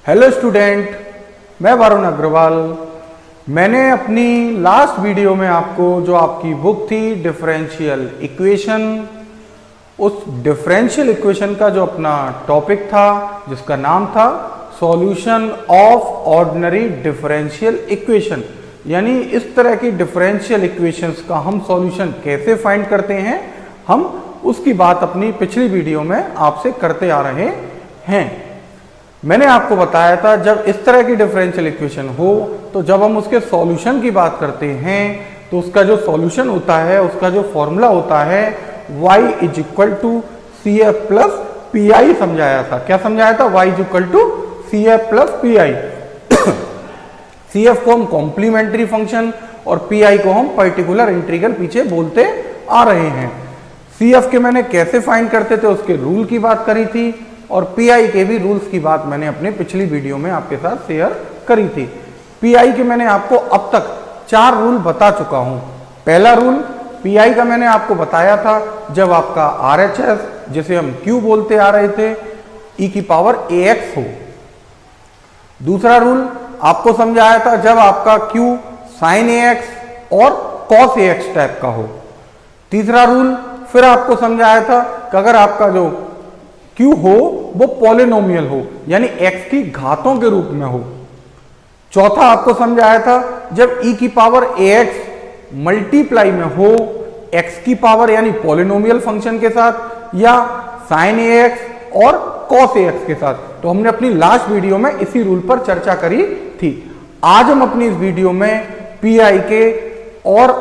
Hello student, मैं वरुण अग्रवाल। मैंने अपनी लास्ट वीडियो में आपको जो आपकी बुक थी डिफरेंशियल इक्वेशन, उस डिफरेंशियल इक्वेशन का जो अपना टॉपिक था जिसका नाम था solution of ordinary differential equation, यानी इस तरह की डिफरेंशियल इक्वेशंस का हम सॉल्यूशन कैसे फाइंड करते हैं, हम उसकी बात अपनी पिछली वीडियो में आपसे करते आ रहे हैं। मैंने आपको बताया था जब इस तरह की डिफरेंशियल इक्वेशन हो तो जब हम उसके सॉल्यूशन की बात करते हैं तो उसका जो सॉल्यूशन होता है, उसका जो फॉर्मूला होता है y is equal to C F plus P I समझाया था। क्या समझाया था? y is equal to C F plus P I. C F को हम कॉम्प्लीमेंट्री फंक्शन और पी आई को हम पर्टिकुलर इंटीग्रल पीछे बोलते आ रहे हैं। सी एफ के मैंने कैसे फाइंड करते थे उसके रूल की बात करी थी और पीआई के भी रूल्स की बात मैंने अपने पिछली वीडियो में आपके साथ शेयर करी थी। पीआई के मैंने आपको अब तक 4 रूल बता चुका हूं। पहला रूल पीआई का मैंने आपको बताया था जब आपका आरएचएस, जिसे हम क्यू बोलते आ रहे थे, ई की पावर ax हो। दूसरा रूल आपको समझाया था जब आपका क्यू साइन ax और कॉस ax टाइप का हो। तीसरा रूल फिर आपको समझाया था कि अगर आपका जो Q हो वो पॉलिनोमियल हो, यानी x की घातों के रूप में हो। चौथा आपको समझाया था जब e की पावर ax मल्टीप्लाई में हो x की पावर यानी पॉलिनोमियल फंक्शन के साथ या sin ax और cos ax के साथ। तो हमने अपनी लास्ट वीडियो में इसी रूल पर चर्चा करी थी। आज हम अपनी इस वीडियो में पीआई के और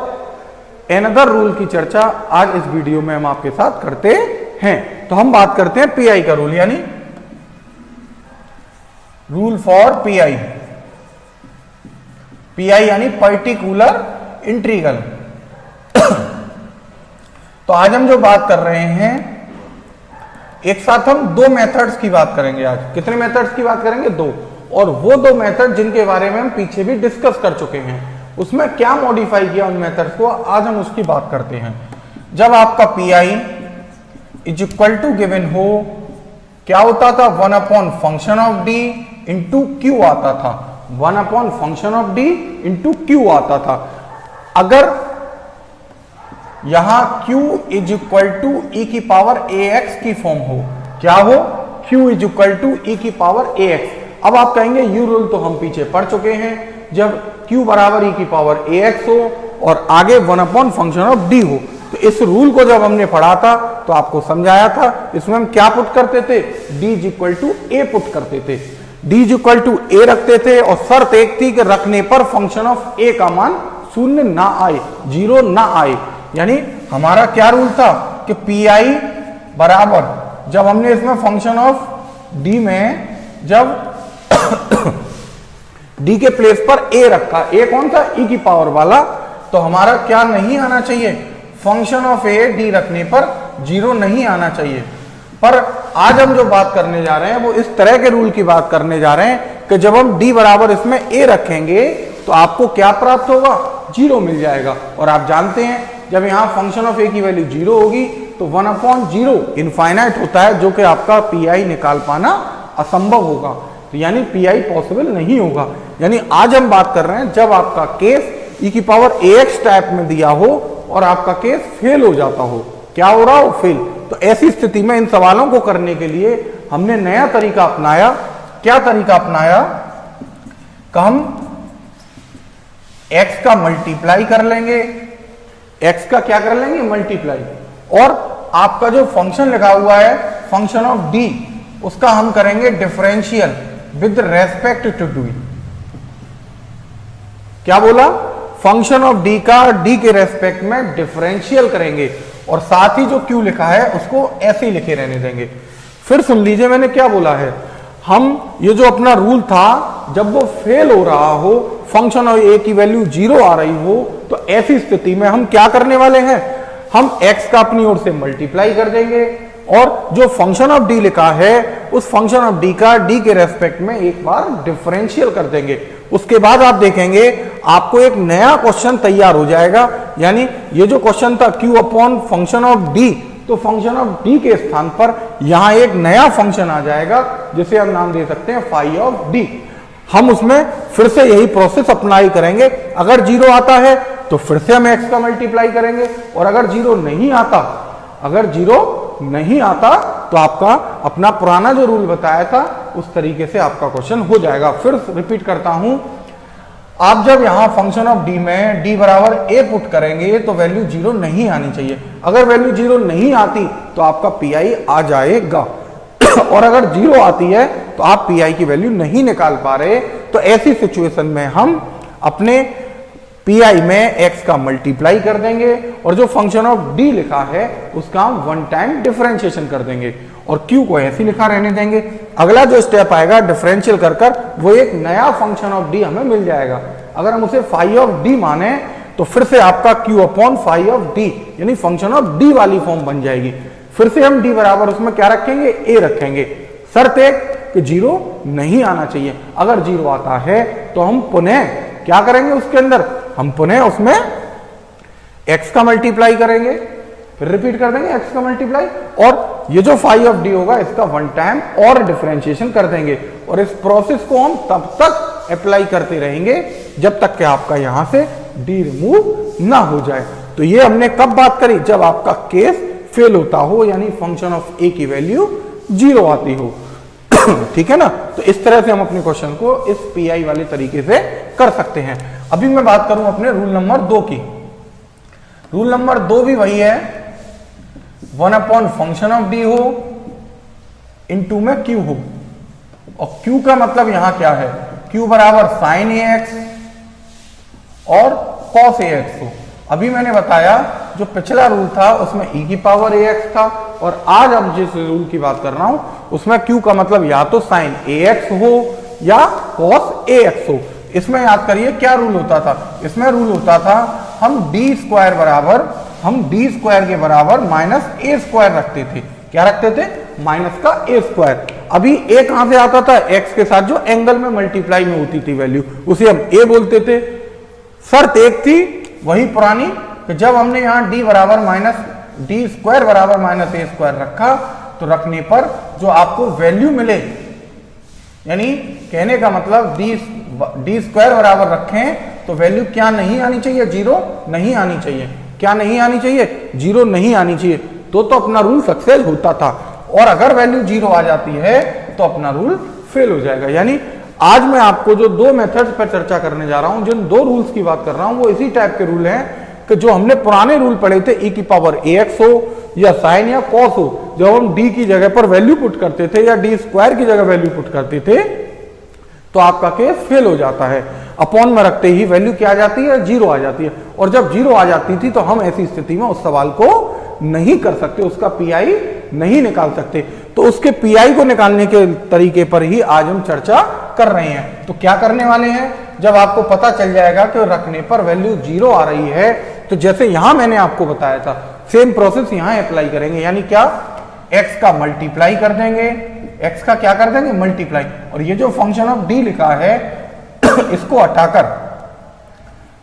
अनदर रूल की चर्चा आज इस वीडियो में हम आपके साथ करते हैं। तो हम बात करते हैं पीआई का रूल, यानी रूल फॉर पीआई। पीआई यानी पर्टिकुलर इंटीग्रल। तो आज हम जो बात कर रहे हैं, एक साथ हम 2 मेथड्स की बात करेंगे। आज कितने मेथड्स की बात करेंगे? 2। और वो 2 मेथड जिनके बारे में हम पीछे भी डिस्कस कर चुके हैं, उसमें क्या मॉडिफाई किया उन मेथड्स को, आज हम उसकी बात करते हैं। जब आपका PI is equal to given हो, क्या होता था? 1 upon function of D into Q आता था। 1 upon function of D into Q आता था। अगर यहां q is equal to E की पावर ax की फॉर्म हो, क्या हो? q is equal to E की पावर ax। अब आप कहेंगे यू रूल तो हम पीछे पढ़ चुके हैं, जब q बराबर ई की पावर ax हो और आगे 1 अपॉन फंक्शन ऑफ डी हो। तो इस रूल को जब हमने पढ़ा था तो आपको समझाया था, इसमें हम क्या पुट करते थे? d is equal to A put करते थे। d is equal to A रखते थे और शर्त एक थी कि रखने पर फंक्शन ऑफ a का मान 0 ना आए, 0 ना आए। यानी हमारा क्या रूल था कि पीआई बराबर, जब हमने इसमें फंक्शन ऑफ d में जब d के प्लेस पर a रखा, a कौन था? e की पावर वाला, तो हमारा क्या नहीं आना चाहिए? फंक्शन ऑफ a d रखने पर 0 नहीं आना चाहिए। पर आज हम जो बात करने जा रहे हैं वो इस तरह के रूल की बात करने जा रहे हैं कि जब हम d बराबर इसमें a रखेंगे तो आपको क्या प्राप्त होगा? 0 मिल जाएगा। और आप जानते हैं जब यहां फंक्शन ऑफ a की वैल्यू 0 होगी तो 1 अपॉन 0 इनफाइनाइट होता है, जो कि आपका पीआई निकाल पाना असंभव होगा। तो यानी पीआई पॉसिबल नहीं होगा। यानी आज हम बात कर रहे हैं जब आपका केस ई की पावर ax टाइप में दिया हो और आपका केस फेल हो जाता हो। क्या हो रहा हो? फेल। तो ऐसी स्थिति में इन सवालों को करने के लिए हमने नया तरीका अपनाया। क्या तरीका अपनाया? कि हम x का मल्टीप्लाई कर लेंगे, x का क्या कर लेंगे? मल्टीप्लाई। और आपका जो फंक्शन लिखा हुआ है फंक्शन ऑफ d, उसका हम करेंगे differential with respect to d। क्या बोला? फंक्शन ऑफ d का d के रेस्पेक्ट में डिफरेंशियल करेंगे और साथ ही जो q लिखा है उसको ऐसे ही लिखे रहने देंगे। फिर सुन लीजिए मैंने क्या बोला है। हम ये जो अपना रूल था, जब वो फेल हो रहा हो, फंक्शन ऑफ a की वैल्यू 0 आ रही हो, तो ऐसी स्थिति में हम क्या करने वाले हैं? हम x का अपनी ओर से मल्टीप्लाई कर देंगे और जो फंक्शन ऑफ d लिखा है उस फंक्शन ऑफ d का d के रेस्पेक्ट में एक बार डिफरेंशियल कर देंगे। उसके बाद आप देखेंगे आपको एक नया क्वेश्चन तैयार हो जाएगा। यानी ये जो क्वेश्चन था q upon function of d, तो फंक्शन ऑफ डी के स्थान पर यहां एक नया फंक्शन आ जाएगा जिसे हम नाम दे सकते हैं फाई ऑफ डी। हम उसमें फिर से यही प्रोसेस अप्लाई करेंगे। अगर जीरो आता है तो फिर से हम एक्स का मल्टीप्लाई करेंगे, और अगर जीरो नहीं आता तो आपका अपना पुराना जो रूल बताया था उस तरीके से आपका क्वेश्चन हो जाएगा। फिर रिपीट करता हूं, आप जब यहां फंक्शन ऑफ डी में डी बराबर ए पुट करेंगे तो वैल्यू जीरो नहीं आनी चाहिए। अगर वैल्यू जीरो नहीं आती तो आपका पीआई आ जाएगा, और अगर जीरो आती है तो आप पीआई की वैल्यू नहीं निकाल पा रहे। तो ऐसी सिचुएशन में हम अपने पीआई में एक्स का मल्टीप्लाई कर देंगे, और जो फंक्शन ऑफ डी लिखा है उसका हम वन टाइम डिफरेंशिएशन कर देंगे, और क्यू को ऐसे लिखा रहने देंगे। अगला जो स्टेप आएगा डिफरेंशियल कर कर, वो एक नया फंक्शन ऑफ डी हमें मिल जाएगा। अगर हम उसे फाई ऑफ डी माने तो फिर से आपका Q upon phi of D यानी फंक्शन ऑफ डी वाली फॉर्म बन जाएगी। फिर से हम डी बराबर उसमें क्या रखेंगे, ए रखेंगे। शर्त एक कि जीरो नहीं आना चाहिए। अगर जीरो आता है तो हम पुनः क्या करेंगे, उसके अंदर हम पुनः उसमें एक्स का मल्टीप्लाई करेंगे, फिर रिपीट कर देंगे एक्स का मल्टीप्लाई, और ये जो फाई ऑफ डी होगा इसका वन टाइम और डिफरेंशिएशन कर देंगे। और इस प्रोसेस को हम तब तक अप्लाई करते रहेंगे जब तक कि आपका यहां से डी रिमूव ना हो जाए। तो ये हमने कब बात करी, जब आपका केस फेल होता हो, यानी फंक्शन ऑफ ए की वैल्यू जीरो आती हो। ठीक है ना। तो इस तरह से हम अपने क्वेश्चन को इस पीआई वाले तरीके से कर सकते हैं। अभी मैं बात करूं अपने रूल नंबर 2 की। रूल नंबर 2 भी वही है, one upon function of D हो इनटू में क्यू हो, और क्यू का मतलब यहां क्या है, क्यू बराबर साइन ए एक्स और कॉस ए एक्स हो। अभी मैंने बताया जो पिछला रूल था उसमें e की पावर ax था, और आज अब जिस रूल की बात कर रहा हूं उसमें q का मतलब या तो साइन ax हो या cos ax हो। इसमें याद करिए क्या रूल होता था, इसमें रूल होता था हम d स्क्वायर के बराबर माइनस a स्क्वायर रखते थे। क्या रखते थे, माइनस का a स्क्वायर। अभी a कहां से आता था, x के साथ जो एंगल में मल्टीप्लाई में होती थी वैल्यू, उसे हम a बोलते थे। शर्त एक थी वही पुरानी कि जब हमने यहां डी बराबर माइनस डी स्क्वायर बराबर माइनस ए स्क्वायर रखा तो रखने पर जो आपको वैल्यू मिले, यानी कहने का मतलब डी स्क्वायर बराबर रखें तो वैल्यू क्या नहीं आनी चाहिए, जीरो नहीं आनी चाहिए। क्या नहीं आनी चाहिए, जीरो नहीं आनी चाहिए। तो अपना रूल सक्सेस होता था, और अगर वैल्यू जीरो आ जाती है तो अपना रूल फेल हो जाएगा। यानी आज मैं आपको जो दो मेथड्स पर चर्चा करने जा रहा हूं, जिन दो रूल्स की बात कर रहा हूं, वो इसी टाइप के रूल हैं कि जो हमने पुराने रूल पढ़े थे, e की पावर ax हो या साइन या कॉस हो, जब हम d की जगह पर वैल्यू पुट करते थे या डी स्क्वायर की जगह वैल्यू पुट करते थे तो आपका केस फेल हो जाता है। अपॉन में रखते ही वैल्यू क्या आ जाती है, जीरो आ जाती है। और जब जीरो आ जाती थी तो हम ऐसी स्थिति में उस सवाल को नहीं कर सकते, उसका पीआई नहीं निकाल सकते। तो उसके पीआई को निकालने के तरीके पर ही आज हम चर्चा कर रहे हैं। तो क्या करने वाले हैं, जब आपको पता चल जाएगा कि रखने पर वैल्यू जीरो आ रही है, तो जैसे यहां मैंने आपको बताया था सेम प्रोसेस यहां अप्लाई करेंगे। यानी क्या, x का मल्टीप्लाई कर देंगे, x का क्या कर देंगे, मल्टीप्लाई, और ये जो फंक्शन ऑफ d लिखा है इसको हटाकर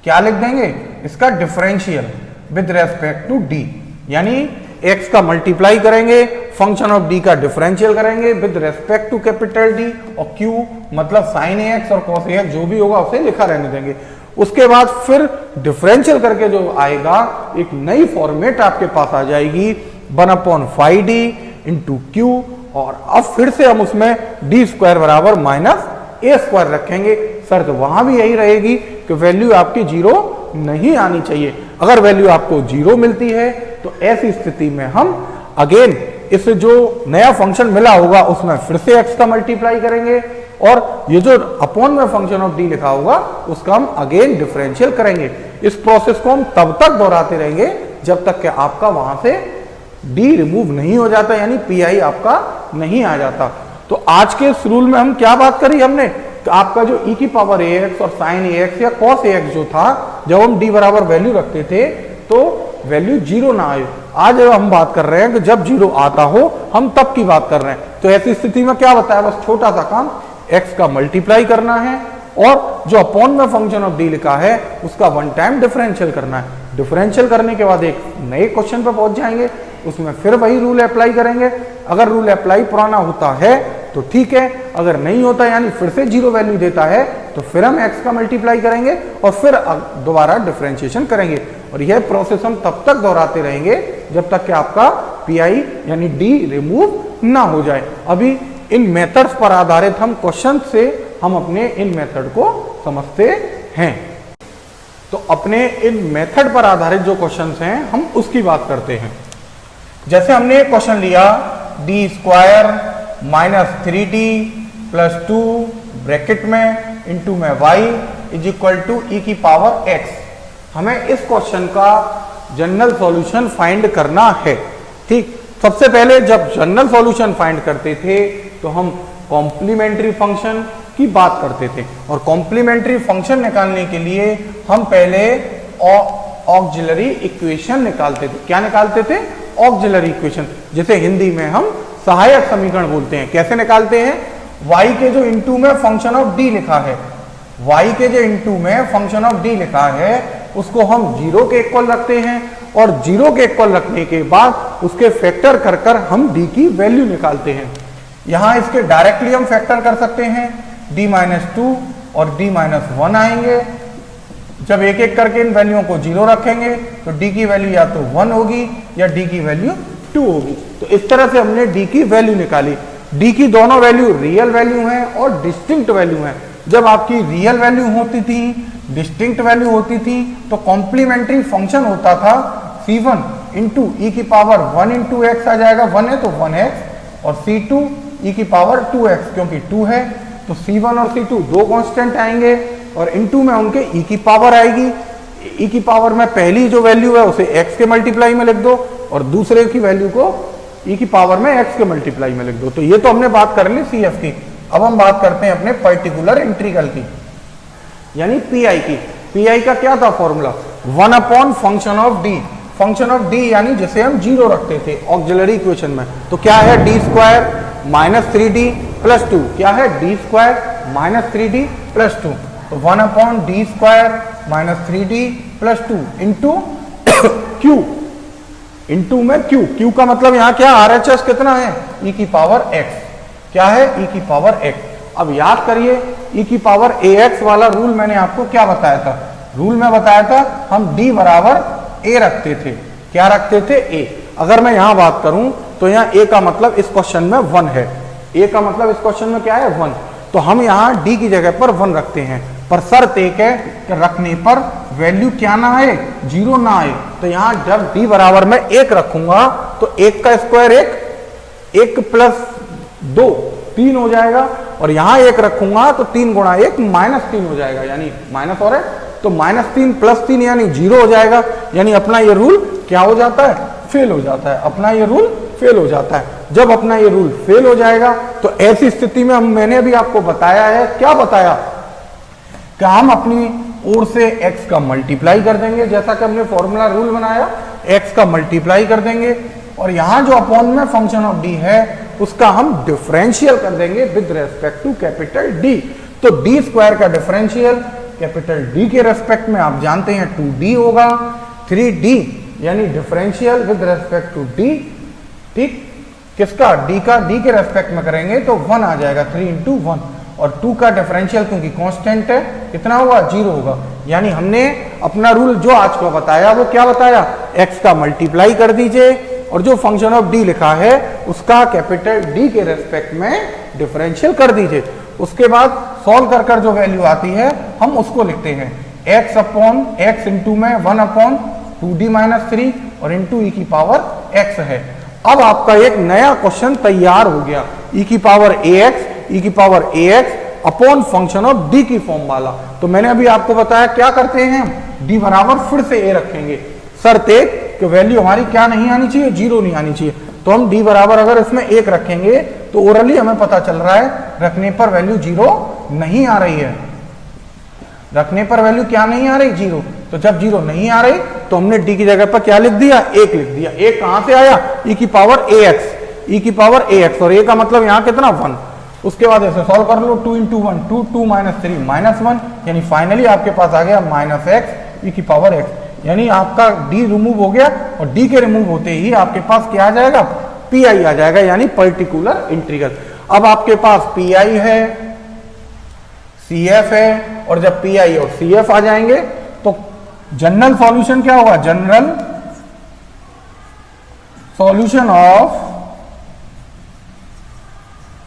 क्या लिख देंगे, इसका differential with respect to d। यानी x का मल्टीप्लाई करेंगे, फंक्शन ऑफ d का डिफरेंशियल करेंगे with respect to capital D, और q मतलब साइन ax और cos ax जो भी होगा उसे लिखा रहने देंगे। उसके बाद फिर डिफरेंशियल करके जो आएगा एक नई फॉर्मेट आपके पास आ जाएगी, 1/5d इंटू क्यू, और अब फिर से हम उसमें डी स्क्वायर बराबर माइनस ए स्क्वायर रखेंगे। शर्त वहां भी यही रहेगी कि वैल्यू आपकी जीरो नहीं आनी चाहिए। अगर वैल्यू आपको जीरो मिलती है तो ऐसी स्थिति में हम अगेन इस जो नया फंक्शन मिला होगा उसमें फिर से x का मल्टीप्लाई करेंगे, और ये जो अपॉन में फंक्शन ऑफ d लिखा होगा उसका हम अगेन डिफरेंशियल करेंगे। इस प्रोसेस को हम तब तक दोहराते रहेंगे जब तक कि आपका वहां से d रिमूव नहीं हो जाता, यानी पीआई आपका नहीं आ जाता। तो आज के इस रूल में हम क्या बात करी हमने, तो आपका जो e की पावर ax और साइन ax या cos ax जो था, जब हम d बराबर वैल्यू रखते थे तो वैल्यू जीरो ना आए। आज हम बात कर रहे हैं कि जब जीरो आता हो हम तब की बात कर रहे हैं। तो ऐसी स्थिति में क्या बताया, बस छोटा सा काम, x का मल्टीप्लाई करना है और जो अपॉन में फंक्शन ऑफ d लिखा है उसका वन टाइम डिफरेंशियल करना है। डिफरेंशियल करने के बाद एक नए क्वेश्चन पर पहुंच जाएंगे। उसमें फिर वही रूल अप्लाई करेंगे। अगर रूल अप्लाई पुराना होता है तो ठीक है, अगर नहीं होता यानी फिर से 0 वैल्यू देता है तो फिर हम x का मल्टीप्लाई करेंगे और फिर दोबारा डिफरेंशिएशन करेंगे। और यह प्रोसेस हम तब तक दोहराते रहेंगे जब तक कि आपका PI यानी D रिमूव ना हो जाए। अभी इन मेथड्स पर आधारित हम क्वेश्चन से हम अपने इन मेथड को समझते हैं। तो अपने इन मेथड पर आधारित जो क्वेश्चंस हैं हम उसकी बात करते हैं। जैसे हमने क्वेश्चन लिया D square minus 3d plus 2 bracket में इंटू में y is equal to E की पावर x। हमें इस क्वेश्चन का जनरल सॉल्यूशन फाइंड करना है। ठीक, सबसे पहले जब जनरल सॉल्यूशन फाइंड करते थे तो हम कॉम्प्लीमेंट्री फंक्शन की बात करते थे और कॉम्प्लीमेंट्री फंक्शन निकालने के लिए हम पहले ऑक्सिलरी इक्वेशन निकालते थे। क्या निकालते थे? ऑक्सिलरी इक्वेशन, जिसे हिंदी में हम सहायक समीकरण बोलते हैं। कैसे निकालते हैं? y के जो इनटू में फंक्शन ऑफ d लिखा है, y के जो इनटू में फंक्शन ऑफ d लिखा है उसको हम 0 के इक्वल रखते हैं और 0 के इक्वल रखने के बाद उसके फैक्टर कर कर हम d की वैल्यू निकालते हैं। यहां इसके डायरेक्टली हम फैक्टर कर सकते हैं, d-2 और d-1 आएंगे। जब एक एक करके इन वैल्यूओं को 0 रखेंगे तो d की वैल्यू या तो 1 होगी या d की वैल्यू 2 होगी। तो इस तरह से हमने d की वैल्यू निकाली। d की दोनों वैल्यू रियल वैल्यू हैं और डिस्टिंक्ट वैल्यू हैं। जब आपकी रियल वैल्यू होती थी, डिस्टिंक्ट वैल्यू होती थी, तो कॉम्प्लीमेंट्री फंक्शन होता था c1 इंटू ई की पावर 1 इंटू एक्स आ जाएगा, 1 है तो 1x, और c2 ई की पावर 2x, क्योंकि 2 है तो c1 और c2 दो कांस्टेंट आएंगे और इनटू में उनके e की पावर आएगी। e की पावर में पहली जो वैल्यू है उसे x के मल्टीप्लाई में लिख दो और दूसरे की वैल्यू को e की पावर में x के मल्टीप्लाई में लिख दो। तो ये तो हमने बात कर ली CF की। अब हम बात करते हैं अपने पर्टिकुलर इंटीग्रल की, यानी PI की। PI का क्या था formula? 1 upon function of d। Function of d यानी जिसे हम 0 रखते थे ऑक्सिलरी इक्वेशन में। तो क्या है? d square minus 3d plus 2। क्या है? d square minus 3d plus 2। तो 1 upon D square minus 3d plus 2 into Q, into में क्यू। क्यू का मतलब यहाँ क्या? RHS कितना है? e की पावर x। क्या है? e की पावर x। अब याद करिए e की पावर ax वाला रूल मैंने आपको क्या बताया था? रूल में बताया था हम d बराबर a रखते थे। क्या रखते थे? a। अगर मैं यहां बात करूं तो यहाँ a का मतलब इस क्वेश्चन में 1 है। a का मतलब इस क्वेश्चन में क्या है? 1। तो हम यहाँ d की जगह पर 1 रखते हैं, पर शर्त एक है कि रखने पर वैल्यू क्या ना आए? 0 ना आए। तो यहाँ जब d बराबर मैं 1 रखूंगा तो 1 का स्क्वायर 1 प्लस 2 3 हो जाएगा, और यहाँ 1 रखूंगा तो 3 गुणा 1 -3 हो जाएगा, यानी माइनस और है तो -3 प्लस 3 यानी 0 हो जाएगा। यानी अपना ये रूल क्या हो जाता है? फेल हो जाता है। अपना ये रूल फेल हो जाता है। जब अपना ये रूल फेल हो जाएगा तो ऐसी स्थिति में मैंने अभी आपको बताया है, क्या बताया? कि हम अपनी ओर से x का मल्टीप्लाई कर देंगे, जैसा कि हमने फॉर्मूला रूल बनाया, x का मल्टीप्लाई कर देंगे और यहां जो अपॉन में फंक्शन ऑफ d है उसका हम डिफरेंशियल कर देंगे with respect to capital D। तो d स्क्वायर का डिफरेंशियल कैपिटल D के रेस्पेक्ट में आप जानते हैं 2d होगा। 3d यानी differential with respect to d। ठीक, किसका? d का d के रेस्पेक्ट में करेंगे तो 1 आ जाएगा, 3 इंटू 1, और 2 का डिफरेंशियल क्योंकि कांस्टेंट है कितना होगा? 0 होगा। यानी हमने अपना रूल जो आज को बताया वो क्या बताया? x का मल्टीप्लाई कर दीजिए और जो फंक्शन ऑफ d लिखा है उसका कैपिटल D के रेस्पेक्ट में डिफरेंशियल कर दीजिए। उसके बाद सॉल्व कर कर जो वैल्यू आती है हम उसको लिखते हैं x अपॉन x इंटू में 1 अपॉन 2d माइनस 3 और इंटू e की पावर x है। अब आपका एक नया क्वेश्चन तैयार हो गया, e की power ax upon function of d की फॉर्म वाला। तो मैंने अभी आपको बताया क्या करते हैं? d बराबर फिर से a रखेंगे, शर्त एक कि वैल्यू हमारी क्या नहीं आनी चाहिए? 0 नहीं आनी चाहिए। तो हम d बराबर अगर इसमें 1 रखेंगे तो ओरली हमें पता चल रहा है रखने पर वैल्यू 0 नहीं आ रही है। रखने पर वैल्यू क्या नहीं आ रही? 0। तो जब 0 नहीं आ रही तो हमने d की जगह पर क्या लिख दिया? 1 लिख दिया। 1 कहां से आया? e की पावर ax, और a का मतलब यहां कितना? 1। उसके बाद ऐसे सॉल्व कर लो, 2 इंटू 1 2 2 माइनस 3 -1, यानी फाइनली आपके पास आ गया -x e की पावर x। यानी आपका डी रिमूव हो गया और डी के रिमूव होते ही आपके पास क्या आ जाएगा, पी आई आ जाएगा, यानी पर्टिकुलर इंटीग्रल। अब आपके पास पी आई है, सी एफ है, और जब पी आई और सी एफ आ जाएंगे तो जनरल सॉल्यूशन क्या होगा, general solution of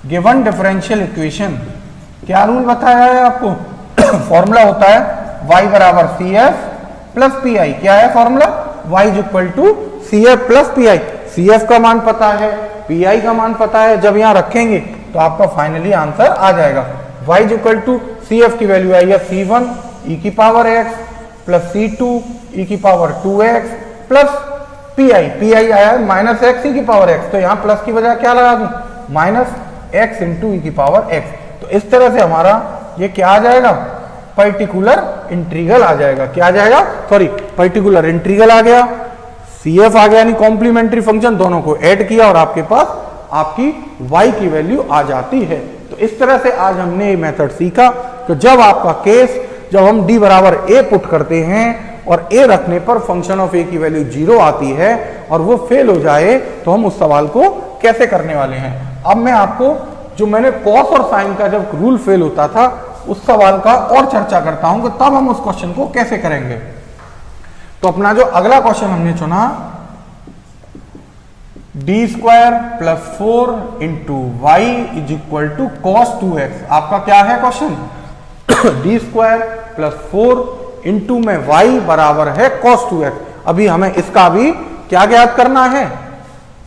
given differential equation. क्या रूल बताया है आपको, फॉर्मूला होता है y बराबर C F plus P I. क्या है formula, y is equal to C F plus P I. C F का मान पता है, पी आई का मान पता है, जब यहां रखेंगे तो आपका फाइनली आंसर आ जाएगा। y is equal to C F की वैल्यू आई है c1 e की power x plus c2 e की power 2x plus P I आया है माइनस एक्स ई की पावर x, तो यहां प्लस की बजाय क्या लगा दूं, माइनस x इंटू ई की पावर x। तो इस तरह से हमारा ये क्या आ जाएगा, पर्टिकुलर इंटीग्रल आ जाएगा। क्या आ जाएगा, सॉरी पर्टिकुलर इंटीग्रल आ गया, सी एफ आ गया, यानी कॉम्प्लीमेंट्री फंक्शन, दोनों को ऐड किया और आपके पास आपकी y की वैल्यू आ जाती है। तो इस तरह से आज हमने ये मेथड सीखा। तो जब आपका केस, जब हम d बराबर a पुट करते हैं और a रखने पर फंक्शन ऑफ a की वैल्यू 0 आती है और वो फेल हो जाए, तो हम उस सवाल को कैसे करने वाले हैं। अब मैं आपको जो मैंने कॉस और साइन का जब रूल फेल होता था उस सवाल का और चर्चा करता हूं कि तब हम उस क्वेश्चन को कैसे करेंगे। तो अपना जो अगला क्वेश्चन हमने चुना, D square plus 4 into Y is equal to cos 2x। आपका क्या है question, D square plus 4 into में y बराबर है cos 2x। अभी हमें इसका भी क्या ज्ञात करना है,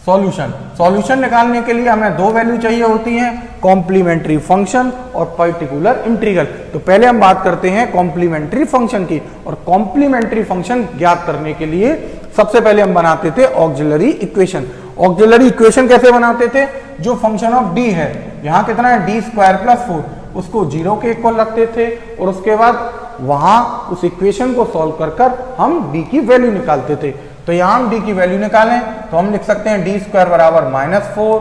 सॉल्यूशन। सॉल्यूशन निकालने के लिए हमें दो वैल्यू चाहिए होती हैं, कॉम्प्लीमेंट्री फंक्शन और पर्टिकुलर इंटीग्रल। तो पहले हम बात करते हैं कॉम्प्लीमेंट्री फंक्शन की, और कॉम्प्लीमेंट्री फंक्शन ज्ञात करने के लिए सबसे पहले हम बनाते थे ऑक्सिलरी इक्वेशन। ऑक्सिलरी इक्वेशन कैसे बनाते थे, जो फंक्शन ऑफ डी है, यहां कितना है डी स्क्वायर प्लस 4, उसको 0 के इक्वल रखते थे और उसके बाद वहां उस इक्वेशन को सॉल्व कर हम डी की वैल्यू निकालते थे। तो यहां हम डी की वैल्यू निकालें तो हम लिख सकते हैं डी स्क्वायर बराबर -4,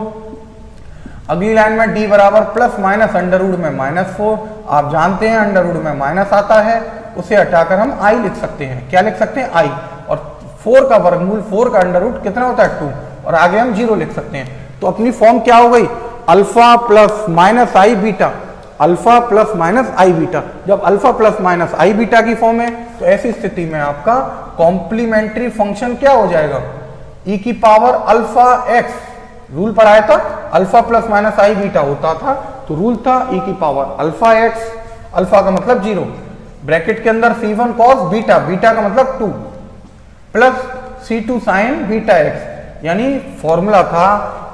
अगली लाइन में डी बराबर प्लस माइनस अंडर रूट में -4। आप जानते हैं अंडर रूट में माइनस आता है, उसे हटाकर हम आई लिख सकते हैं। क्या लिख सकते हैं, आई। और 4 का वर्गमूल, 4 का अंडर रूट कितना होता है 2, और आगे हम 0 लिख सकते हैं। तो अपनी फॉर्म क्या हो गई, अल्फा प्लस माइनस आई बीटा, अल्फा प्लस माइनस आई बीटा। जब अल्फा प्लस माइनस आई बीटा की फॉर्म है तो ऐसी स्थिति में आपका कॉम्प्लीमेंट्री फंक्शन क्या हो जाएगा, ई की पावर अल्फा एक्स। रूल पढ़ाया था, अल्फा प्लस माइनस आई बीटा होता था तो रूल था ई की पावर अल्फा एक्स, अल्फा का मतलब 0, ब्रैकेट के अंदर c1 cos बीटा, बीटा का मतलब 2, plus c2 sin beta x, यानी फॉर्मूला था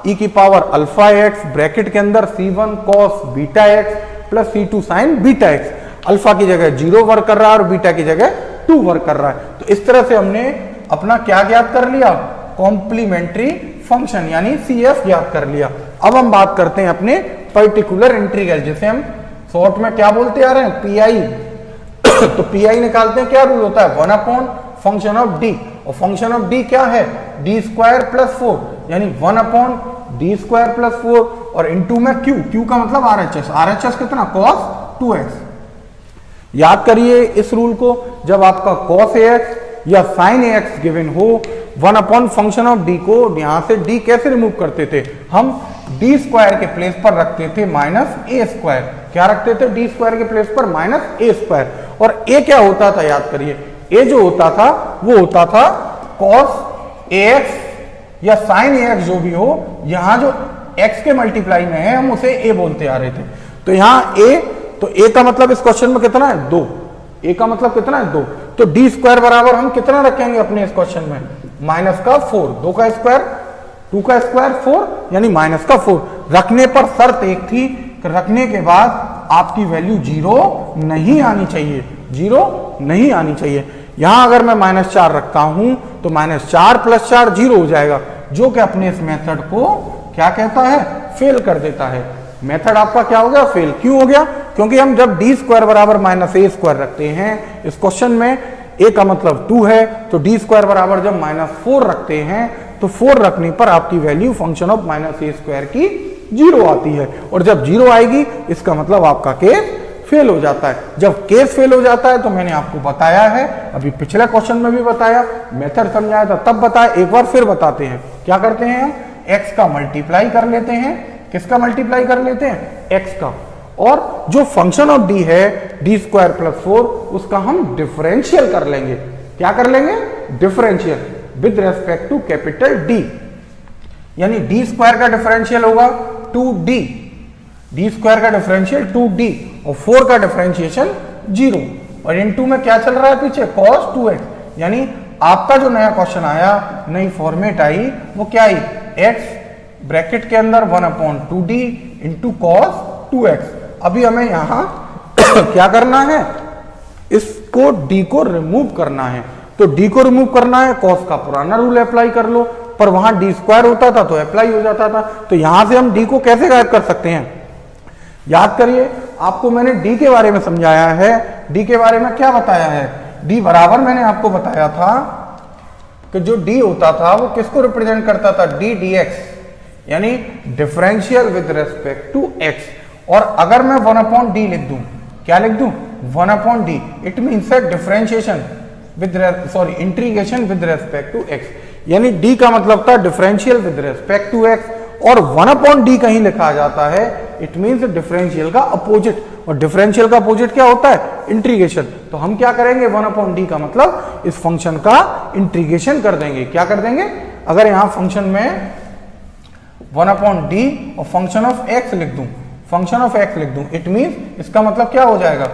ई की पावर अल्फा एक्स, ब्रैकेट के अंदर c1 cos beta x plus c2 sin beta x. Alpha की जगह 0 वर्क कर रहा है और बीटा की जगह 2 वर्क कर रहा है। तो इस तरह से हमने अपना क्या ज्ञात कर लिया, कॉम्प्लीमेंट्री फंक्शन यानी CF ज्ञात कर लिया। अब हम बात करते हैं अपने पर्टिकुलर इंटीग्रल, जिसे हम शॉर्ट में क्या बोलते आ रहे हैं, PI। तो PI निकालते हैं, क्या रूल होता है, 1 अपॉन फंक्शन ऑफ D, और फंक्शन ऑफ D क्या है, डी स्क्वायर प्लस 4, यानी 1 अपॉन डी स्क्वायर प्लस 4 और इनटू में Q का मतलब RHS, RHS कितना, cos 2x। याद करिए इस रूल को, जब आपका cos AX या sin AX गिवन हो, 1 अपॉन फंक्शन ऑफ D को यहां से D कैसे रिमूव करते थे, हम डी स्क्वायर के प्लेस पर रखते थे माइनस ए स्क्वायर। क्या रखते थे, डी स्क्वायर के प्लेस पर माइनस ए स्क्वायर। और ए क्या होता था, याद करिए, ए जो होता था वो होता था cos AX या sin AX, जो भी हो, यहां जो x के मल्टीप्लाई में है हम उसे a बोलते आ रहे थे। तो यहां a, तो a का मतलब इस क्वेश्चन में कितना है, 2, a का मतलब कितना है 2। तो डी स्क्वायर बराबर हम कितना रखेंगे अपने इस क्वेश्चन में, माइनस का 4, 2 का स्क्वायर 2 का स्क्वायर 4, यानी माइनस का 4। रखने पर शर्त एक थी कि रखने के बाद आपकी वैल्यू 0 नहीं आनी चाहिए, 0 नहीं आनी चाहिए। यहां अगर मैं -4 रखता हूं तो -4 + 4 0 हो जाएगा, जो कि अपने इस मेथड को क्या कहता है, फेल कर देता है। मेथड आपका क्या हो गया, फेल। क्यों हो गया, क्योंकि हम जब डी स्क्वायर बराबर -a स्क्वायर रखते हैं इस क्वेश्चन में, a का मतलब 2 है, तो डी स्क्वायर बराबर जब -4 रखते हैं तो 4 रखने पर आपकी value function of -a square की 0 आती है, और जब 0 आएगी इसका मतलब आपका केस फेल हो जाता है। जब केस फेल हो जाता है तो मैंने आपको बताया है, अभी पिछले क्वेश्चन में भी बताया, मेथड समझाया था तब बताया, एक बार फिर बताते हैं। क्या करते हैं हम, x का मल्टीप्लाई कर लेते हैं, किसका मल्टीप्लाई कर लेते हैं, x का, और जो फंक्शन ऑफ d है d स्क्वायर प्लस 4 उसका हम डिफरेंशियल कर लेंगे। क्या कर लेंगे, differential with respect to capital D, यानी d स्क्वायर का डिफरेंशियल होगा 2d, d स्क्वायर का डिफरेंशियल 2d और 4 का डिफरेंशिएशन 0, और इनटू में क्या चल रहा है पीछे, cos 2x, यानी आपका जो नया क्वेश्चन आया, नई फॉर्मेट आई, वो क्या आई, x ब्रैकेट के अंदर 1/2d इंटू cos 2x। अभी हमें यहां क्या करना है, इसको d को रिमूव करना है, तो d को रिमूव करना है, cos का पुराना रूल अप्लाई कर लो, पर वहां d स्क्वायर होता था तो अप्लाई हो जाता था, तो यहां से हम d को कैसे गायब कर सकते हैं, याद करिए आपको मैंने d के बारे में समझाया है। d के बारे में क्या बताया है, d बराबर मैंने आपको बताया था कि जो d होता था वो किसको रिप्रेजेंट करता था, d dx, यानी differential with respect to x। और अगर मैं 1/d लिख दूं, क्या लिख दूं, 1/d, it means differentiation with integration with respect to x, यानी d का मतलब था differential with respect to x, और 1/d कहीं लिखा जाता है, इट मींस डिफरेंशियल का अपोजिट, और डिफरेंशियल का अपोजिट क्या होता है, इंटीग्रेशन। तो हम क्या करेंगे, 1/d का मतलब इस फंक्शन का इंटीग्रेशन कर देंगे। क्या कर देंगे, अगर यहां फंक्शन में 1/d और फंक्शन ऑफ x लिख दूं, फंक्शन ऑफ x लिख दूं, इट मींस इसका मतलब क्या हो जाएगा,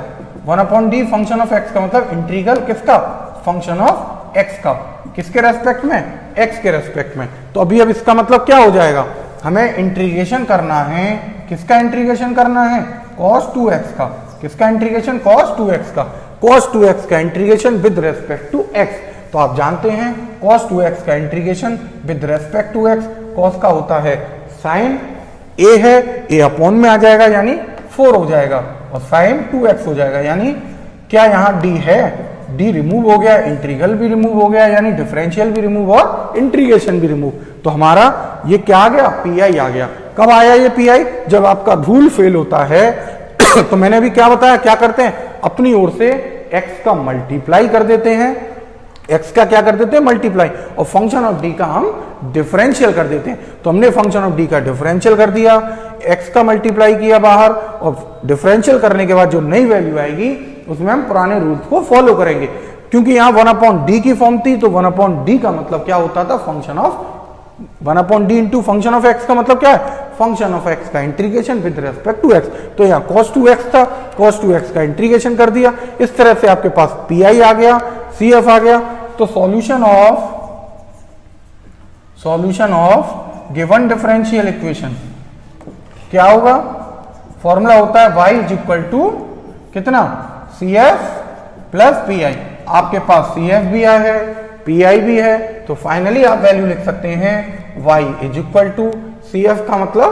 1/d फंक्शन ऑफ x का मतलब इंटीग्रल किसका, फंक्शन ऑफ x का, किसके रेस्पेक्ट में, x के रेस्पेक्ट में। तो अभी अब इसका मतलब क्या हो जाएगा, हमें इंटीग्रेशन करना है, किसका इंटीग्रेशन करना है, cos 2x का, किसका इंटीग्रेशन, cos 2x का, cos 2x का integration with respect to x। तो आप जानते हैं cos 2x का integration with respect to x, cos का होता है sin a है, a अपॉन में आ जाएगा यानी 4 हो जाएगा, और sin 2x हो जाएगा, यानी क्या यहाँ d है, d रिमूव हो गया, इंटीग्रल भी रिमूव हो गया, यानी डिफरेंशियल भी रिमूव और इंटीग्रेशन भी रिमूव। तो हमारा ये क्या आ गया, पी आ गया। कब आया ये पी, जब आपका रूल फेल होता है तो मैंने अभी क्या बताया, क्या करते हैं, अपनी ओर से x का मल्टीप्लाई कर देते हैं, x का क्या कर देते हैं, मल्टीप्लाई, और फंक्शन ऑफ d का हम डिफरेंशियल कर देते हैं। तो हमने फंक्शन ऑफ d का डिफरेंशियल कर दिया, x का मल्टीप्लाई किया बाहर, और डिफरेंशियल करने के बाद जो नई वैल्यू आएगी उसमें हम पुराने रूल्स को फॉलो करेंगे, क्योंकि यहां 1/d की फॉर्म थी, तो 1/d का मतलब क्या होता था, function of 1/d into function of x का मतलब क्या है, फंक्शन ऑफ x का integration with respect to x। तो यहाँ cos 2x था, cos 2x का इंटीग्रेशन कर दिया, इस तरह से आपके पास pi आ गया, cf आ गया। तो solution of given differential equation क्या होगा, फॉर्मूला होता है y इज इक्वल टू कितना, cf प्लस पी आई। आपके पास cf भी है, पी आई भी है, तो फाइनली आप वैल्यू लिख सकते हैं y is equal to cf का मतलब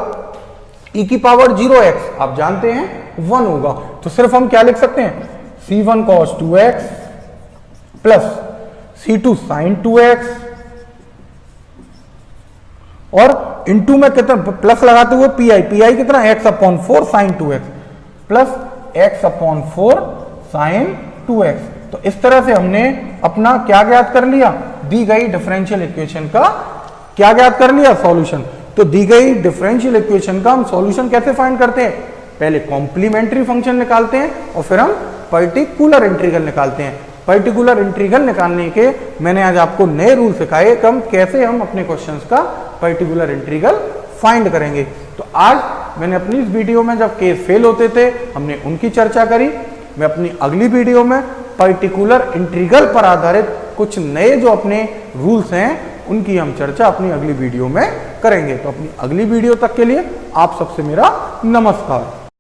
e की पावर 0x, आप जानते हैं 1 होगा, तो सिर्फ हम क्या लिख सकते हैं, c1 cos 2x plus c2 sin 2x, और इनटू में कितना प्लस लगाते हुए पी आई कितना, x/4 sin 2x plus x/4 sin 2x। तो इस तरह से हमने अपना क्या ज्ञात कर लिया, दी गई डिफरेंशियल इक्वेशन का क्या ज्ञात कर लिया, सॉल्यूशन। तो दी गई डिफरेंशियल इक्वेशन का हम सॉल्यूशन कैसे फाइंड करते हैं, पहले कॉम्प्लीमेंट्री फंक्शन निकालते हैं और फिर हम पर्टिकुलर इंटीग्रल निकालते हैं। पर्टिकुलर इंटीग्रल निकालने के मैंने आज आपको नए रूल सिखाए कि हम कैसे हम अपने क्वेश्चंस का पर्टिकुलर इंटीग्रल फाइंड करेंगे। तो आज मैंने अपनी इस वीडियो में जब केस फेल होते थे हमने उनकी चर्चा करी। मैं अपनी अगली वीडियो में पर्टिकुलर इंटीग्रल पर आधारित कुछ नए जो अपने रूल्स हैं उनकी हम चर्चा अपनी अगली वीडियो में करेंगे। तो अपनी अगली वीडियो तक के लिए आप सबसे मेरा नमस्कार।